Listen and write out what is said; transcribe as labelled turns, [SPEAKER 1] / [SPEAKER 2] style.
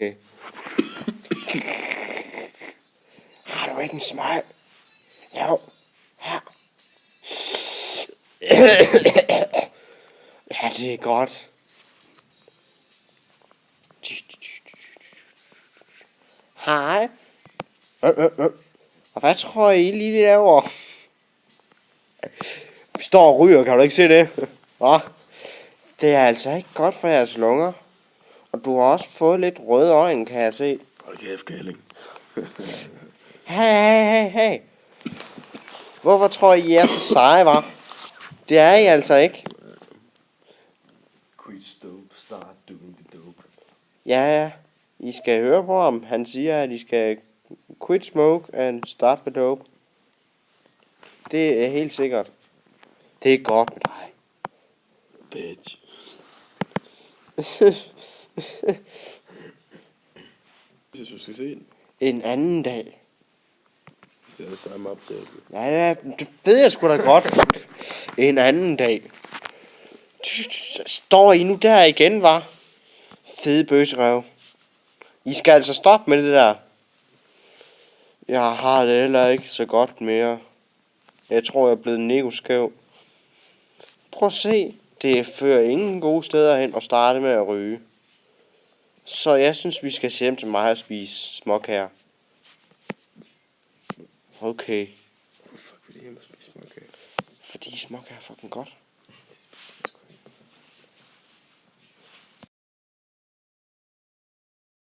[SPEAKER 1] Okay. Har du ikke en smøg? Jo. Her. Ja, det er godt. Hej. Og hvad tror I lige laver? Vi står og ryger, kan du ikke se det? Hva? Det er altså ikke godt for jeres lunger. Og du har også fået lidt røde øjne, kan jeg se.
[SPEAKER 2] Hold kæft, Kælling.
[SPEAKER 1] Hey. Hvorfor tror I er så seje, var? Det er I altså ikke.
[SPEAKER 2] Quit dope, start doing the dope.
[SPEAKER 1] Ja. I skal høre på ham. Han siger, at I skal quit smoke and start with dope. Det er helt sikkert. Det er godt med dig.
[SPEAKER 2] Bitch. Hvis du skal se den.
[SPEAKER 1] En anden dag.
[SPEAKER 2] Hvis det er det samme opdagelse.
[SPEAKER 1] Ja, det ved jeg sgu da godt. En anden dag. Står I nu der igen, var? Fede bøsserøv. I skal altså stoppe med det der. Jeg har det heller ikke så godt mere. Jeg tror, jeg er blevet negoskæv. Prøv at se. Det fører ingen gode steder hen at starte med at ryge. Så jeg synes, vi skal hjem til mig og spise småkager. Okay.
[SPEAKER 2] Fuck, vil I hjem og spise småkage?
[SPEAKER 1] Fordi småkager er fucking godt.